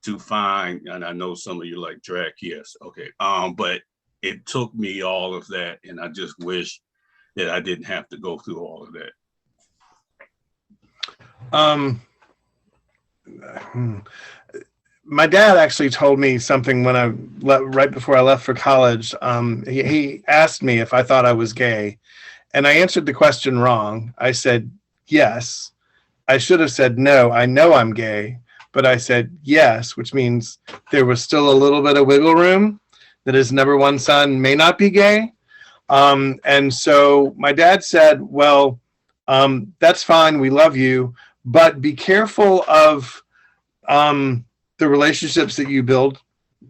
to find, and I know some of you like drag, yes, okay. But it took me all of that. And I just wish that I didn't have to go through all of that. My dad actually told me something when right before I left for college. He asked me if I thought I was gay, and I answered the question wrong. I said yes. I should have said no. I know I'm gay, but I said yes, which means there was still a little bit of wiggle room that his number one son may not be gay. And so my dad said, well, that's fine. We love you, but be careful of the relationships that you build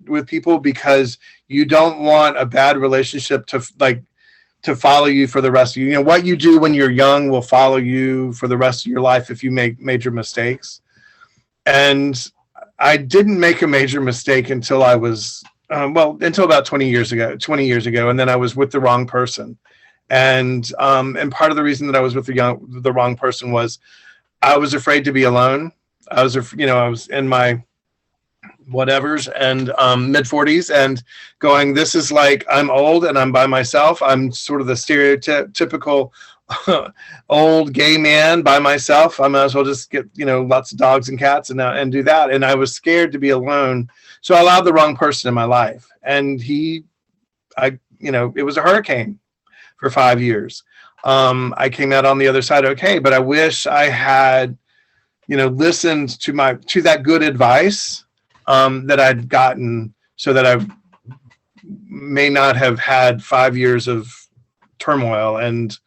with people, because you don't want a bad relationship to follow you for the rest of you. You know, what you do when you're young will follow you for the rest of your life if you make major mistakes. And I didn't make a major mistake until I was, until about 20 years ago. And then I was with the wrong person. And part of the reason that I was with the wrong person was I was afraid to be alone. I was in my whatevers and mid 40s and going, this is like, I'm old and I'm by myself. I'm sort of the stereotypical old gay man by myself. I might as well just get, lots of dogs and cats and do that. And I was scared to be alone. So I allowed the wrong person in my life. And it was a hurricane for 5 years. I came out on the other side okay, but I wish I had, listened to that good advice that I'd gotten, so that I may not have had 5 years of turmoil and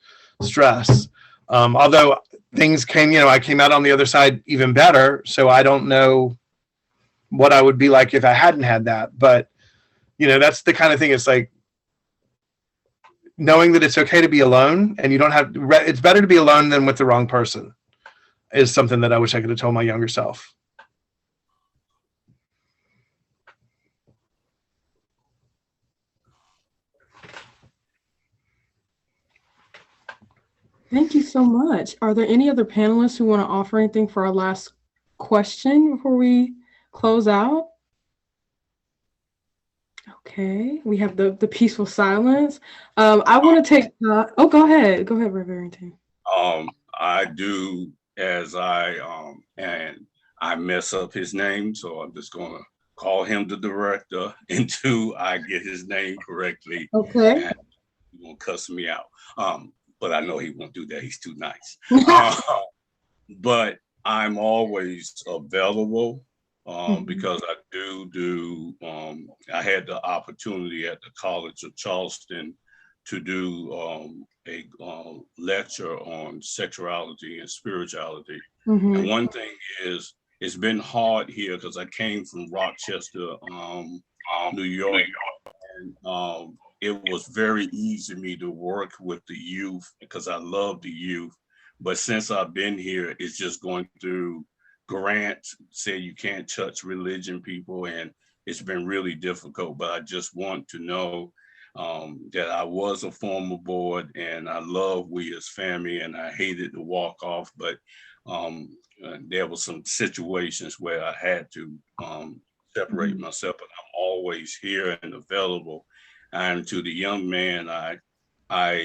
stress. Although things came, I came out on the other side even better. So I don't know what I would be like if I hadn't had that. But, that's the kind of thing. It's like knowing that it's okay to be alone, and it's better to be alone than with the wrong person, is something that I wish I could have told my younger self. Thank you so much. Are there any other panelists who want to offer anything for our last question before we close out? Okay, we have the peaceful silence. I want to take, go ahead, Reverend Barrington. I do as and I mess up his name, so I'm just gonna call him the director until I get his name correctly. Okay. And he won't cuss me out. But I know he won't do that. He's too nice. But I'm always available because I do. I had the opportunity at the College of Charleston to do a lecture on sexuality and spirituality. Mm-hmm. And one thing is, it's been hard here because I came from Rochester, New York, and it was very easy for me to work with the youth because I love the youth. But since I've been here, it's just going through grants, say you can't touch religion people, and it's been really difficult. But I just want to know that I was a former board and I love we as family, and I hated to walk off, but there were some situations where I had to separate myself, but I'm always here and available. And to the young man, I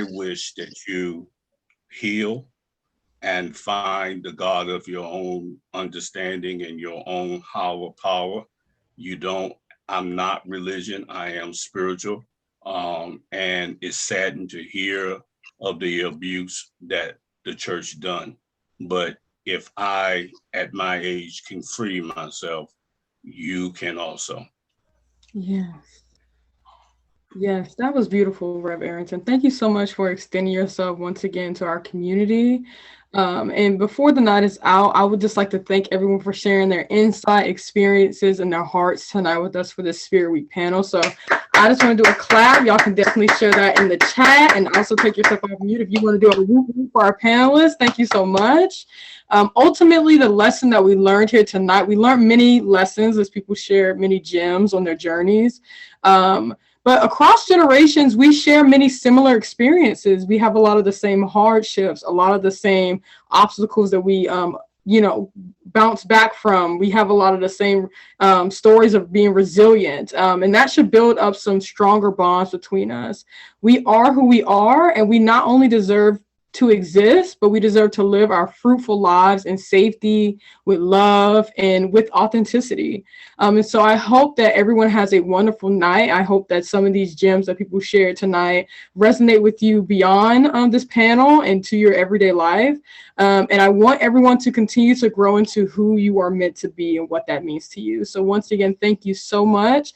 wish that you heal and find the God of your own understanding and your own higher power. You don't I'm not religion, I am spiritual. And it's saddened to hear of the abuse that the church done. But if I, at my age, can free myself, you can also. Yes. Yes, that was beautiful, Rev Arrington. Thank you so much for extending yourself once again to our community. And before the night is out, I would just like to thank everyone for sharing their insight, experiences, and their hearts tonight with us for this Spirit Week panel. So I just want to do a clap. Y'all can definitely share that in the chat, and also take yourself off mute if you want to do a whoop whoop for our panelists. Thank you so much. Ultimately, the lesson that we learned here tonight, we learned many lessons as people shared many gems on their journeys. But across generations, we share many similar experiences. We have a lot of the same hardships, a lot of the same obstacles that we, bounce back from. We have a lot of the same stories of being resilient. And that should build up some stronger bonds between us. We are who we are, and we not only deserve to exist, but we deserve to live our fruitful lives in safety, with love, and with authenticity. And so I hope that everyone has a wonderful night. I hope that some of these gems that people shared tonight resonate with you beyond this panel and to your everyday life. And I want everyone to continue to grow into who you are meant to be and what that means to you. So once again, thank you so much.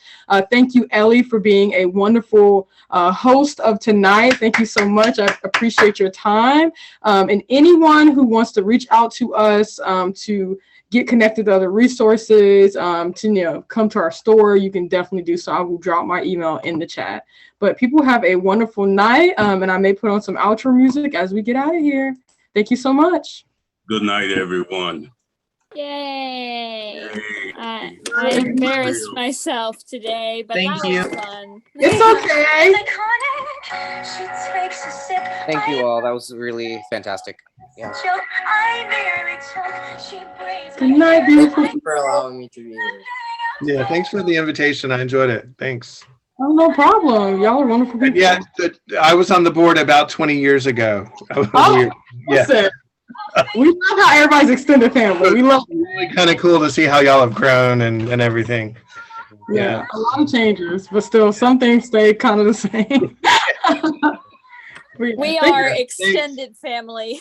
Thank you, Ellie, for being a wonderful host of tonight. Thank you so much. I appreciate your time. And anyone who wants to reach out to us to get connected to other resources, to come to our store, you can definitely do so. I will drop my email in the chat. But people have a wonderful night, and I may put on some outro music as we get out of here. Thank you so much. Good night, everyone. Yay! I embarrassed myself today, but Thank that you. was fun. It's okay. Thank you all. That was really fantastic. Yeah. Good night, beautiful. Thank you for allowing me to be here. Yeah, thanks for the invitation. I enjoyed it. Thanks. Oh, no problem. Y'all are wonderful people. Yeah, I was on the board about 20 years ago. Oh, listen. We love how everybody's extended family. We love it. Really kind of cool to see how y'all have grown and everything. Yeah, a lot of changes, but still some things stay kind of the same. We are extended family.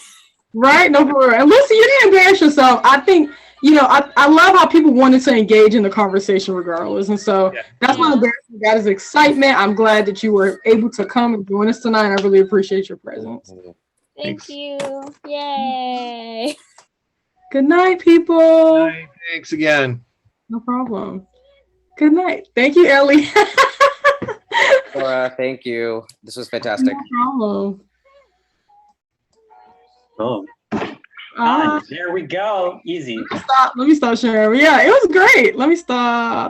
Right? No, for real. And listen, you didn't embarrass yourself. I think, I love how people wanted to engage in the conversation regardless. And so that's what embarrassing got is excitement. I'm glad that you were able to come and join us tonight. I really appreciate your presence. Thank you. Yay. Good night, people. Good night. Thanks again. No problem. Good night. Thank you, Ellie. Laura, thank you. This was fantastic. No problem. Boom. There we go. Easy. Let me stop sharing. Yeah, it was great. Let me stop.